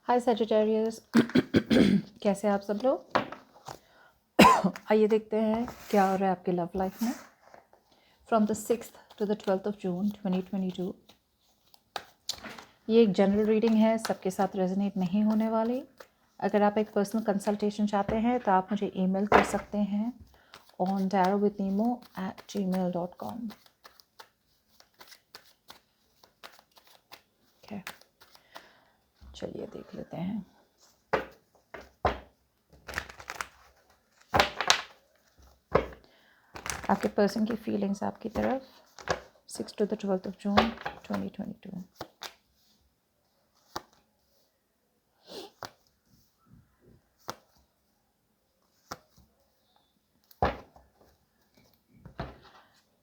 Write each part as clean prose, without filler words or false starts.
हाय Sagittarius कैसे हैं आप सब लोग। आइए देखते हैं क्या हो रहा है आपकी लव लाइफ में from the 6th to the 12th of June 2022। ये एक जनरल रीडिंग है, सबके साथ रेजोनेट नहीं होने वाली। अगर आप एक पर्सनल कंसल्टेशन चाहते हैं तो आप मुझे ईमेल कर सकते हैं on tarotwithnemo@gmail.com। okay. चलिए देख लेते हैं। आपके पर्सन की फीलिंग्स आपकी तरफ 6 to the 12th of June 2022।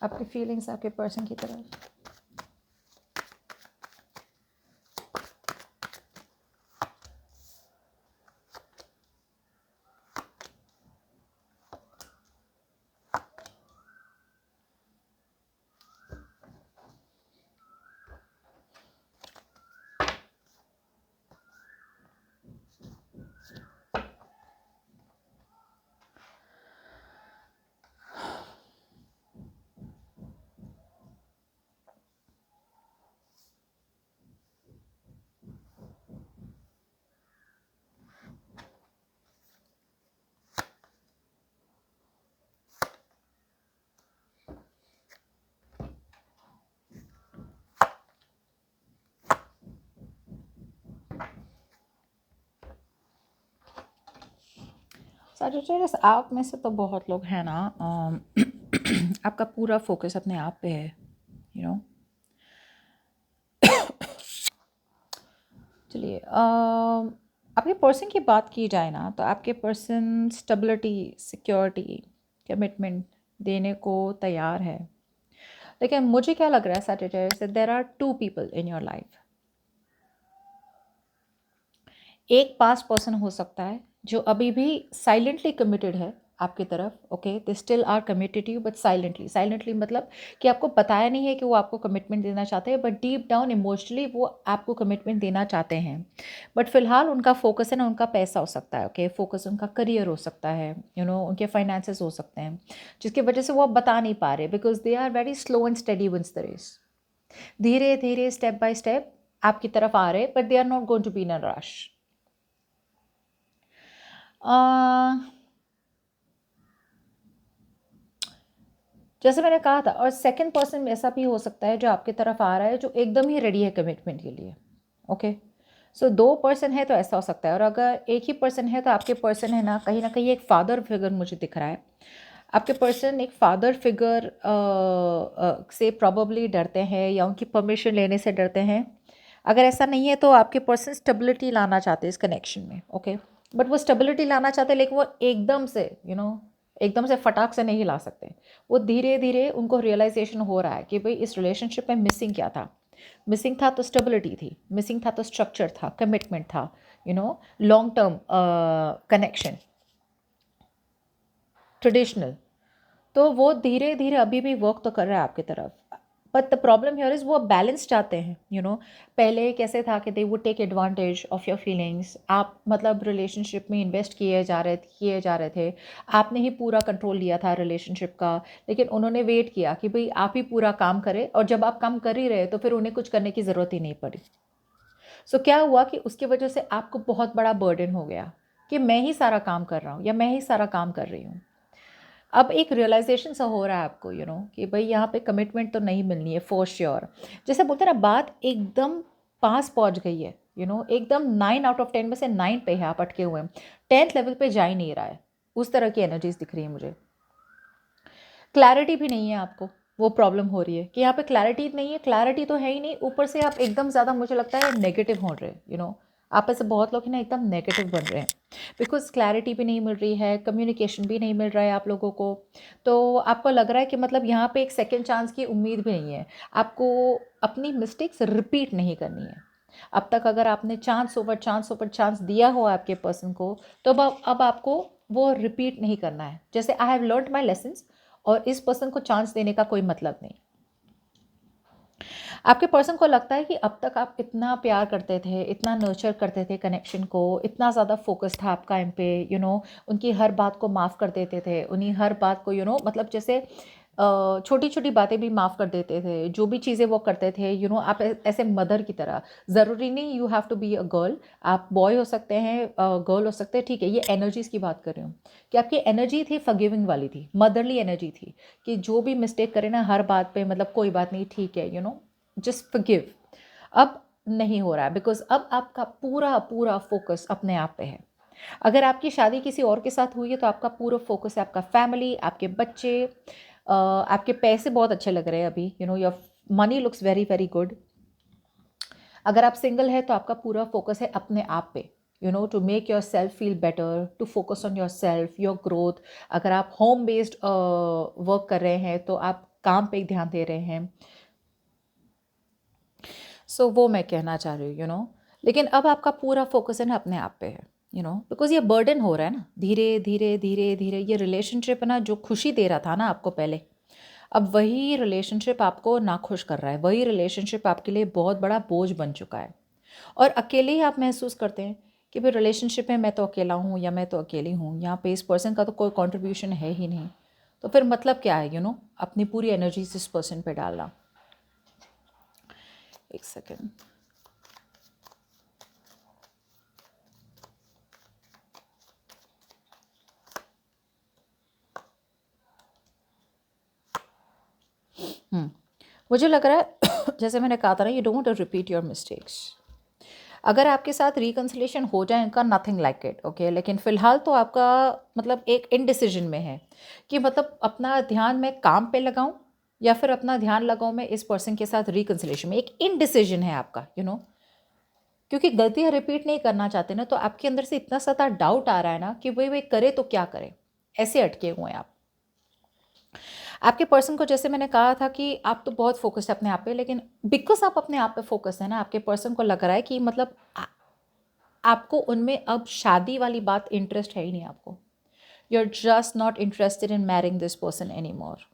आपकी फीलिंग्स आपके पर्सन की तरफ। सजिटेरियस आप में से तो बहुत लोग हैं ना, आपका पूरा फोकस अपने आप पे है, यू नो। चलिए आपके पर्सन की बात की जाए ना तो आपके पर्सन स्टेबिलिटी, सिक्योरिटी, कमिटमेंट देने को तैयार है। लेकिन मुझे क्या लग रहा है Sagittarius, there are two people in your life. एक पास्ट पर्सन हो सकता है जो अभी भी साइलेंटली कमिटेड है आपकी तरफ। Okay, they still are committed you but silently. Silently मतलब कि आपको बताया नहीं है कि वो आपको कमिटमेंट देना चाहते हैं, बट डीप डाउन इमोशनली वो आपको कमिटमेंट देना चाहते हैं। बट फिलहाल उनका फोकस है ना, उनका पैसा हो सकता है। ओके, फोकस उनका करियर हो सकता है, यू नो, उनके फाइनेंसेस हो सकते हैं, जिसकी वजह से वो अब बता नहीं पा रहे, because they are very slow and steady wins the race. धीरे धीरे स्टेप बाय स्टेप आपकी तरफ आ रहे, but they are not going to be in a rush. जैसे मैंने कहा था, और सेकंड पर्सन ऐसा भी हो सकता है जो आपकी तरफ आ रहा है, जो एकदम ही रेडी है कमिटमेंट के लिए। ओके, सो दो पर्सन है तो ऐसा हो सकता है। और अगर एक ही पर्सन है तो आपके पर्सन है ना कहीं एक फादर फिगर मुझे दिख रहा है। आपके पर्सन एक फादर फिगर से प्रॉबली डरते हैं या उनकी परमिशन लेने से डरते हैं। अगर ऐसा नहीं है तो आपके पर्सन स्टेबिलिटी लाना चाहते हैं इस कनेक्शन में। ओके, बट वो स्टेबिलिटी लाना चाहते हैं, लेकिन वो एकदम से एकदम से फटाक से नहीं ला सकते। वो धीरे धीरे उनको रियलाइजेशन हो रहा है कि भाई इस रिलेशनशिप में मिसिंग क्या था। मिसिंग था तो स्टेबिलिटी थी, मिसिंग था तो स्ट्रक्चर था, कमिटमेंट था, लॉन्ग टर्म कनेक्शन, ट्रेडिशनल। तो वो धीरे धीरे अभी भी वर्क तो कर रहा है आपकी तरफ। But the problem here is वो बैलेंस चाहते हैं, पहले कैसे था कि they would take advantage of your feelings. आप मतलब रिलेशनशिप में इन्वेस्ट किए जा रहे थे। आपने ही पूरा कंट्रोल लिया था रिलेशनशिप का। लेकिन उन्होंने वेट किया कि भाई आप ही पूरा काम करें, और जब आप काम कर ही रहे तो फिर उन्हें कुछ करने की ज़रूरत ही नहीं पड़ी। सो क्या हुआ कि उसकी वजह से आपको बहुत बड़ा बर्डन हो गया कि मैं ही सारा काम कर रहा हूँ या मैं ही सारा काम कर रही हूँ। अब एक रियलाइजेशन सा हो रहा है आपको, कि भाई यहाँ पे कमिटमेंट तो नहीं मिलनी है फॉर श्योर। जैसे बोलते हैं ना, बात एकदम पास पहुँच गई है, एकदम 9 out of 10 में से 9 पे है आप अटके हुए हैं। 10th लेवल पे जा ही नहीं रहा है। उस तरह की एनर्जीज दिख रही है मुझे। क्लैरिटी भी नहीं है आपको, वो प्रॉब्लम हो रही है कि यहाँ पे क्लैरिटी नहीं है। क्लैरिटी तो है ही नहीं, ऊपर से आप एकदम ज़्यादा मुझे लगता है नेगेटिव हो रहे हैं। आप में से बहुत लोग हैं ना एकदम नेगेटिव बन रहे हैं, बिकॉज क्लैरिटी भी नहीं मिल रही है, कम्युनिकेशन भी नहीं मिल रहा है आप लोगों को। तो आपको लग रहा है कि मतलब यहाँ पे एक सेकेंड चांस की उम्मीद भी नहीं है। आपको अपनी मिस्टेक्स रिपीट नहीं करनी है। अब तक अगर आपने चांस दिया हो आपके पर्सन को, तो अब आपको वो रिपीट नहीं करना है। जैसे I have learned my lessons, और इस पर्सन को चांस देने का कोई मतलब नहीं। आपके पर्सन को लगता है कि अब तक आप इतना प्यार करते थे, इतना नर्चर करते थे कनेक्शन को, इतना ज़्यादा फोकस था आपका इन पे, उनकी हर बात को माफ़ कर देते थे, उन्हीं हर बात को मतलब जैसे छोटी छोटी बातें भी माफ़ कर देते थे, जो भी चीज़ें वो करते थे, आप ऐसे मदर की तरह। ज़रूरी नहीं you have to be a girl, आप बॉय हो सकते हैं, गर्ल हो सकते हैं, ठीक है, ये एनर्जीज़ की बात कर रही हूँ कि आपकी एनर्जी थी फॉरगिविंग वाली थी, मदरली एनर्जी थी कि जो भी मिस्टेक करे ना हर बात पे, मतलब कोई बात नहीं, ठीक है, जस्ट फॉरगिव। अब नहीं हो रहा है, बिकॉज अब आपका पूरा पूरा फोकस अपने आप पे है। अगर आपकी शादी किसी और के साथ हुई है तो आपका पूरा फोकस है आपका फैमिली, आपके बच्चे, आपके पैसे बहुत अच्छे लग रहे हैं अभी, your money looks very very good. अगर आप सिंगल है तो आपका पूरा फोकस है अपने आप पे, to make yourself feel better, to focus on yourself, your growth. अगर आप होम बेस्ड वर्क कर रहे हैं तो आप काम पे ध्यान दे रहे हैं। सो वो मैं कहना चाह रही हूँ, लेकिन अब आपका पूरा फोकस है ना अपने आप पे है, बिकॉज ये बर्डन हो रहा है ना, धीरे धीरे धीरे धीरे ये रिलेशनशिप ना जो खुशी दे रहा था ना आपको पहले, अब वही रिलेशनशिप आपको नाखुश कर रहा है, वही रिलेशनशिप आपके लिए बहुत बड़ा बोझ बन चुका है। और अकेले ही आप महसूस करते हैं कि भाई रिलेशनशिप में मैं तो अकेला हूँ या मैं तो अकेली हूँ, यहाँ पे इस पर्सन का तो कोई कंट्रीब्यूशन है ही नहीं। तो फिर मतलब क्या है, अपनी पूरी एनर्जी इस पर्सन पे डालना। एक सेकेंड। मुझे लग रहा है जैसे मैंने कहा था ना, you don't repeat your mistakes. अगर आपके साथ रिकन्सिलेशन हो जाए इनका, नथिंग लाइक इट, ओके, लेकिन फ़िलहाल तो आपका मतलब एक इनडिसीजन में है कि मतलब अपना ध्यान मैं काम पे लगाऊं या फिर अपना ध्यान लगाऊं मैं इस पर्सन के साथ रिकन्सिलेशन में। एक इनडिसीजन है आपका, क्योंकि गलतियां रिपीट नहीं करना चाहते ना, तो आपके अंदर से इतना ज़्यादा डाउट आ रहा है ना कि भाई करे तो क्या करे, ऐसे अटके हुए हैं आप। आपके पर्सन को जैसे मैंने कहा था कि आप तो बहुत फोकस्ड है अपने आप पे, लेकिन बिकॉज आप अपने आप पे फोकस है ना, आपके पर्सन को लग रहा है कि मतलब आपको उनमें अब शादी वाली बात इंटरेस्ट है ही नहीं आपको। You are just not interested in marrying this person any more.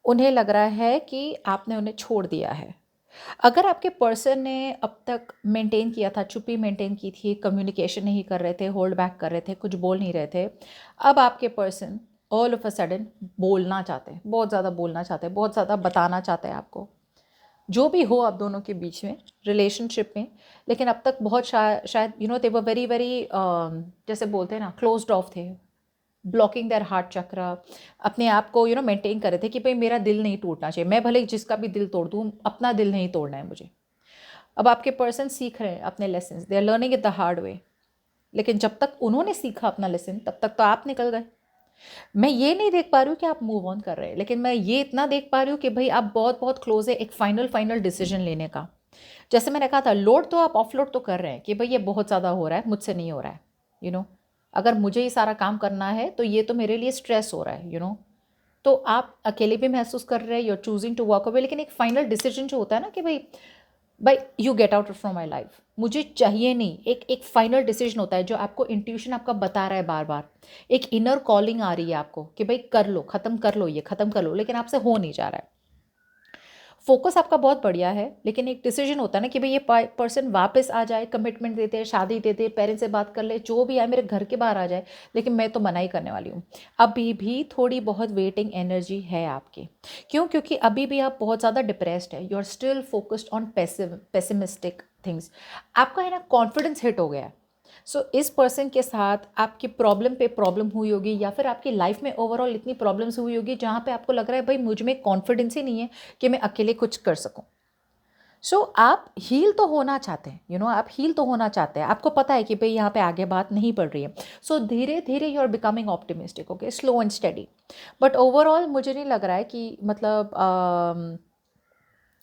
उन्हें लग रहा है कि आपने उन्हें छोड़ दिया है। अगर आपके पर्सन ने अब तक मेंटेन किया था, चुप्पी मेंटेन की थी, कम्युनिकेशन नहीं कर रहे थे, होल्ड बैक कर रहे थे, कुछ बोल नहीं रहे थे, अब आपके person all of a sudden बोलना चाहते हैं, बहुत ज़्यादा बोलना चाहते हैं, बहुत ज़्यादा बताना चाहते हैं आपको, जो भी हो आप दोनों के बीच में रिलेशनशिप में। लेकिन अब तक बहुत शायद दे वर वेरी वेरी, जैसे बोलते हैं ना, क्लोज्ड ऑफ थे, ब्लॉकिंग देयर हार्ट चक्र, अपने आप को मेंटेन कर रहे थे कि भाई मेरा दिल नहीं टूटना चाहिए, मैं भले जिसका भी दिल तोड़ दूँ, अपना दिल नहीं तोड़ना है मुझे। अब आपके पर्सन सीख रहे हैं अपने lesson, they are learning it the hard way. लेकिन जब तक उन्होंने सीखा अपना लेसन, तब तक तो आप निकल गए। मैं ये नहीं देख पा रही हूँ कि आप मूव ऑन कर रहे हैं, लेकिन मैं ये इतना देख पा रही हूँ कि भाई आप बहुत बहुत क्लोज है एक फाइनल फाइनल डिसीजन लेने का। जैसे मैंने कहा था, लोड तो आप ऑफलोड तो कर रहे हैं कि भाई ये बहुत ज़्यादा हो रहा है, मुझसे नहीं हो रहा है, यू नो अगर मुझे ही सारा काम करना है तो ये तो मेरे लिए स्ट्रेस हो रहा है, तो आप अकेले भी महसूस कर रहे हैं, you are choosing to walk away. लेकिन एक फाइनल डिसीजन जो होता है ना कि भाई भाई you get out from my life, मुझे चाहिए नहीं, एक एक फाइनल डिसीजन होता है जो आपको इंट्यूशन आपका बता रहा है बार बार, एक इनर कॉलिंग आ रही है आपको कि भाई कर लो, ख़त्म कर लो, ये ख़त्म कर लो, लेकिन आपसे हो नहीं जा रहा है। फोकस आपका बहुत बढ़िया है, लेकिन एक डिसीजन होता है ना कि भाई ये पर्सन वापस आ जाए, कमिटमेंट देते हैं, शादी देते हैं, पेरेंट्स से बात कर ले, जो भी आए मेरे घर के बाहर आ जाए, लेकिन मैं तो मना ही करने वाली हूँ। अभी भी थोड़ी बहुत वेटिंग एनर्जी है आपकी। क्यों? क्योंकि अभी भी आप बहुत ज़्यादा डिप्रेस्ड है, you are still focused on pessimistic things. आपका है ना कॉन्फिडेंस हिट हो गया है। सो इस पर्सन के साथ आपकी प्रॉब्लम पे प्रॉब्लम हुई होगी, या फिर आपकी लाइफ में ओवरऑल इतनी प्रॉब्लम्स हुई होगी जहाँ पे आपको लग रहा है भाई मुझ में कॉन्फिडेंस ही नहीं है कि मैं अकेले कुछ कर सकूं। सो आप हील तो होना चाहते हैं, आप हील तो होना चाहते हैं, आपको पता है कि भाई यहाँ पे आगे बात नहीं बढ़ रही है। सो धीरे धीरे you are becoming optimistic, okay, slow and study. But overall मुझे नहीं लग रहा है कि मतलब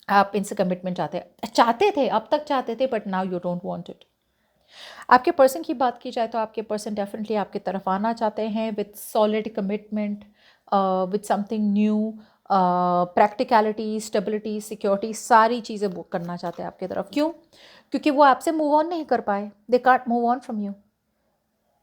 आप इनसे कमिटमेंट चाहते थे, अब तक चाहते थे, but now you don't want it. आपके पर्सन की बात की जाए तो आपके पर्सन डेफिनेटली आपकी तरफ आना चाहते हैं with solid commitment, with something new, practicality, stability, security, सारी चीज़ें वो करना चाहते हैं आपकी तरफ। क्यों? क्योंकि वो आपसे मूव ऑन नहीं कर पाए, they can't move on from you.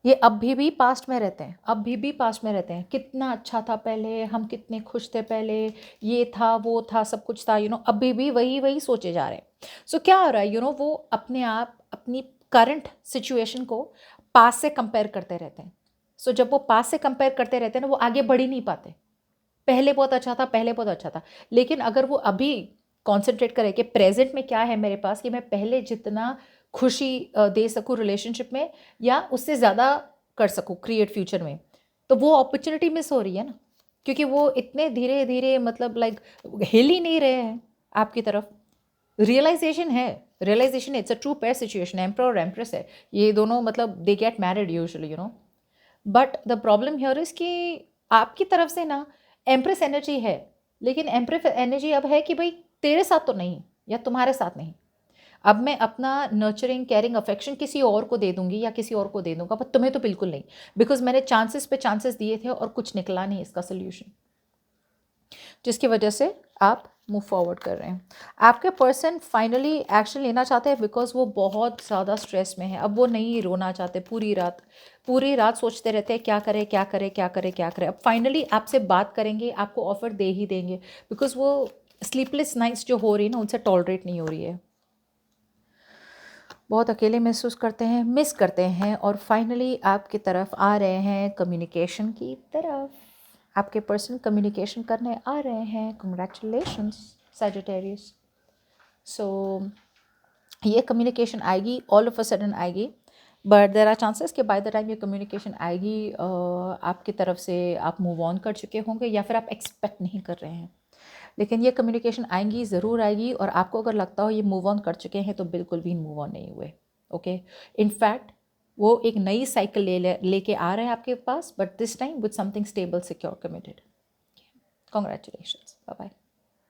ये अभी भी पास्ट में रहते हैं, अभी भी पास्ट में रहते हैं। कितना अच्छा था पहले, हम कितने खुश थे पहले, ये था वो था सब कुछ था, अभी भी वही वही सोचे जा रहे हैं। सो क्या हो रहा है, वो अपने आप अपनी करंट सिचुएशन को पास से कंपेयर करते रहते हैं। सो जब वो पास से कंपेयर करते रहते हैं ना, वो आगे बढ़ ही नहीं पाते। पहले बहुत अच्छा था, पहले बहुत अच्छा था, लेकिन अगर वो अभी कॉन्सेंट्रेट करें कि प्रेजेंट में क्या है मेरे पास, कि मैं पहले जितना खुशी दे सकूँ रिलेशनशिप में, या उससे ज़्यादा कर सकूँ क्रिएट फ्यूचर में, तो वो अपॉर्चुनिटी मिस हो रही है ना, क्योंकि वो इतने धीरे धीरे मतलब लाइक हिल ही नहीं रहे हैं आपकी तरफ। रियलाइजेशन है, realisation it's a true pair situation, emperor और एम्प्रेस है, ये दोनों मतलब they get married usually, but the problem here is कि आपकी तरफ से ना एम्प्रेस एनर्जी है, लेकिन एम्प्रेस एनर्जी अब है कि भाई तेरे साथ तो नहीं, या तुम्हारे साथ नहीं। अब मैं अपना नर्चरिंग केयरिंग अफेक्शन किसी और को दे दूंगी या किसी और को दे दूंगा, पर तुम्हें तो बिल्कुल नहीं, बिकॉज मैंने चांसेस पे चांसेस दिए थे और कुछ निकला नहीं इसका सोल्यूशन, जिसकी वजह से आप मूव फॉरवर्ड कर रहे हैं। आपके पर्सन फाइनली एक्शन लेना चाहते हैं बिकॉज वो बहुत ज़्यादा स्ट्रेस में है। अब वो नहीं रोना चाहते, पूरी रात सोचते रहते हैं क्या करें क्या करें क्या करें क्या करें। अब फाइनली आपसे बात करेंगे, आपको ऑफर दे ही देंगे, बिकॉज वो स्लीपलेस नाइट्स जो हो रही है ना, उनसे टॉलरेट नहीं हो रही है। बहुत अकेले महसूस करते हैं, मिस करते हैं, और फाइनली आपकी तरफ आ रहे हैं, कम्युनिकेशन की तरफ। आपके पर्सन कम्युनिकेशन करने आ रहे हैं। Congratulations Sagittarius. सो ये कम्युनिकेशन आएगी, ऑल ऑफ अ सडन आएगी, बट देर आर चांसेस कि बाय द टाइम ये कम्युनिकेशन आएगी आपकी तरफ से आप मूव ऑन कर चुके होंगे, या फिर आप एक्सपेक्ट नहीं कर रहे हैं। लेकिन ये कम्युनिकेशन आएंगी, ज़रूर आएगी, और आपको अगर लगता हो ये मूव ऑन कर चुके हैं, तो बिल्कुल भी मूव ऑन नहीं हुए। ओके, इनफैक्ट वो एक नई साइकिल लेके आ रहे हैं आपके पास, but this time with something stable, secure, committed. Congratulations, bye bye.